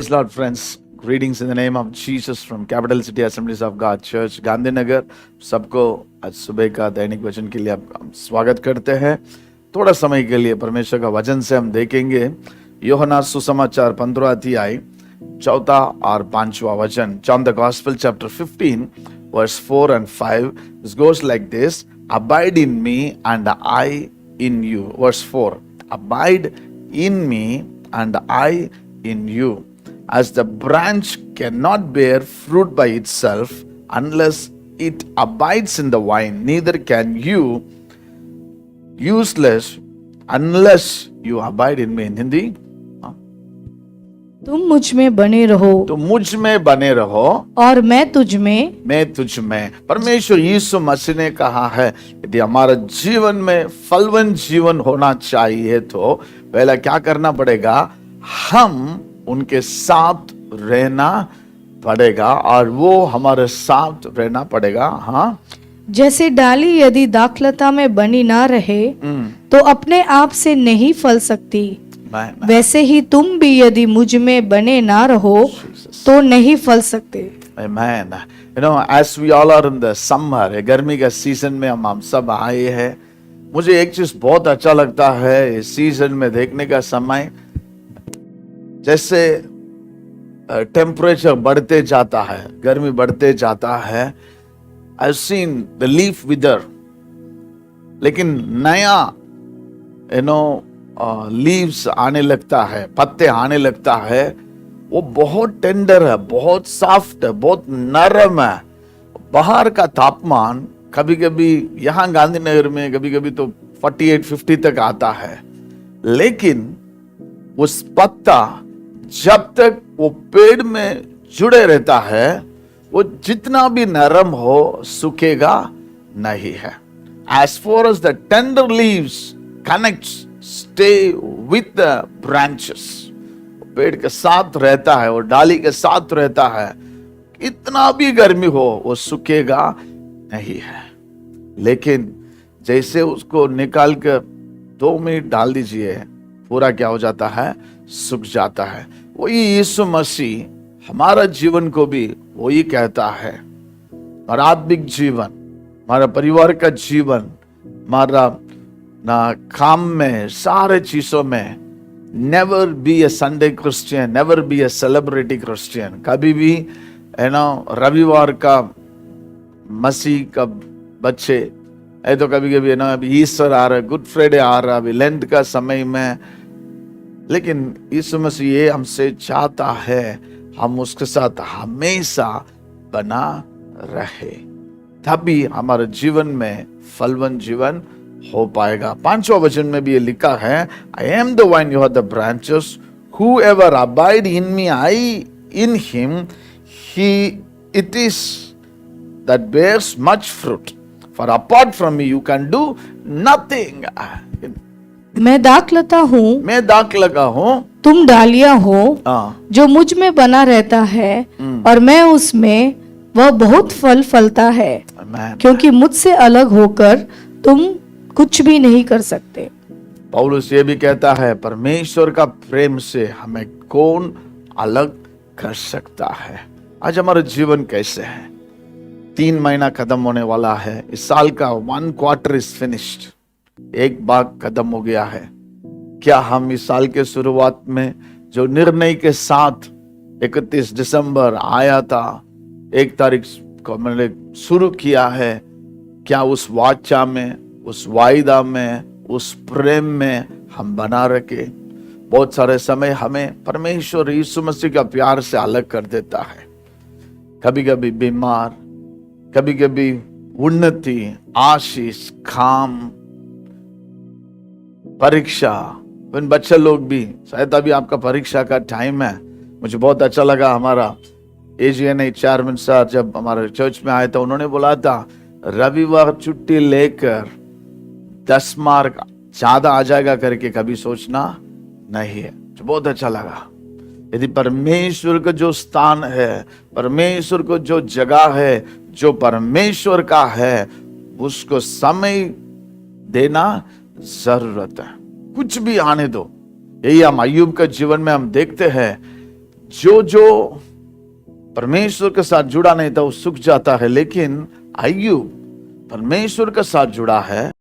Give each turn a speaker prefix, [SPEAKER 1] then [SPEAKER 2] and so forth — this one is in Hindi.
[SPEAKER 1] Praise Lord, friends. Greetings in the name of Jesus from Capital City Assemblies of God Church, Gandhinagar. सबको आज सुबह का दैनिक वचन के लिए आप स्वागत करते हैं. थोड़ा समय के लिए परमेश्वर का वचन से हम देखेंगे यूहन्ना सुसमाचार 15 अध्याय 4 और 5वां वचन. John the Gospel chapter 15 verse 4 and 5. This goes like this: Abide in me and I in you. Verse 4. Abide in me and I in you. As the branch cannot bear fruit by itself unless it abides in the vine, neither can you useless unless you abide in me. In Hindi,
[SPEAKER 2] तुम मुझ में बने रहो
[SPEAKER 1] तो मुझ में बने रहो
[SPEAKER 2] और मैं तुझ में.
[SPEAKER 1] मैं तुझ में. परमेश्वर यीशु मसीह ने कहा है यदि हमारा जीवन में फलवन जीवन होना चाहिए तो पहला क्या करना पड़ेगा? हम उनके साथ रहना पड़ेगा और वो हमारे साथ रहना पड़ेगा. हाँ,
[SPEAKER 2] जैसे डाली यदि दाखलता में बनी ना रहे तो अपने आप से नहीं फल सकती, वैसे ही तुम भी यदि मुझ में बने ना रहो तो नहीं फल सकते.
[SPEAKER 1] Amen. You know, as we all are in the summer, गर्मी का सीजन में हम सब आए हैं. मुझे एक चीज बहुत अच्छा लगता है इस सीजन में देखने का समय, जैसे टेम्परेचर बढ़ते जाता है, गर्मी बढ़ते जाता है. I've seen the leaf wither, लेकिन नया लीव्स आने लगता है, पत्ते आने लगता है. वो बहुत टेंडर है, बहुत सॉफ्ट है, बहुत नरम है. बाहर का तापमान कभी कभी यहाँ गांधीनगर में कभी कभी तो 48-50 तक आता है, लेकिन उस पत्ता जब तक वो पेड़ में जुड़े रहता है वो जितना भी नरम हो सूखेगा नहीं है. As far as the tender leaves connects, stay with the branches, पेड़ के साथ रहता है और डाली के साथ रहता है. इतना भी गर्मी हो वो सूखेगा नहीं है. लेकिन जैसे उसको निकाल कर 2 मिनट डाल दीजिए, पूरा क्या हो जाता है? सूख जाता है. वही यीशु मसीह हमारा जीवन को भी वही कहता है. हमारा आत्मिक जीवन, हमारा परिवार का जीवन, हमारा ना काम में, सारे चीजों में, never be A Sunday Christian, never be a celebrity Christian. कभी भी रविवार का मसीह का बच्चे है तो कभी कभी अभी ईस्टर आ रहा है, गुड फ्राइडे आ रहा है, अभी लेंट का समय में. लेकिन यीशु मसीह ये हमसे चाहता है हम उसके साथ हमेशा बना रहे, तभी हमारे जीवन में फलवन जीवन हो पाएगा. 5वां वचन में भी ये लिखा है, I am the vine, you are the branches, whoever abide in me, I in him, he it is that bears much fruit, for apart from me you can do nothing.
[SPEAKER 2] मैं दाखलता हूँ,
[SPEAKER 1] मैं दाख लगा हूँ,
[SPEAKER 2] तुम डालियां हो. जो मुझ में बना रहता है और मैं उसमें, वह बहुत फल फलता है, क्योंकि मुझसे अलग होकर तुम कुछ भी नहीं कर सकते.
[SPEAKER 1] पौलुस ये भी कहता है परमेश्वर का प्रेम से हमें कौन अलग कर सकता है. आज हमारा जीवन कैसे है? 3 महीना खत्म होने वाला है. इस साल का 1 क्वार्टर इज फिनिश्ड. एक भाग खत्म हो गया है. क्या हम इस साल के शुरुआत में जो निर्णय के साथ 31 दिसंबर आया था, 1 तारीख को मैंने शुरू किया है, क्या उस वाचा में, उस वायदा में, उस प्रेम में हम बना रखे? बहुत सारे समय हमें परमेश्वर यीशु मसीह का प्यार से अलग कर देता है. कभी कभी बीमार, कभी कभी उन्नति, आशीष, काम, परीक्षा. बच्चे लोग भी शायद अभी आपका परीक्षा का टाइम है. मुझे बहुत अच्छा लगा, हमारा AGNI चेयरमैन सर जब हमारे चर्च में आए थे, उन्होंने बोला था रविवार छुट्टी लेकर 10 मार्क ज्यादा आ जाएगा करके कभी सोचना नहीं है. तो बहुत अच्छा लगा. यदि परमेश्वर का जो स्थान है, परमेश्वर को जो जगह है, जो परमेश्वर का है, उसको समय देना जरूरत है. कुछ भी आने दो. यही हम अय्यूब के जीवन में हम देखते हैं. जो जो परमेश्वर के साथ जुड़ा नहीं था वो सूख जाता है, लेकिन अय्यूब परमेश्वर के साथ जुड़ा है,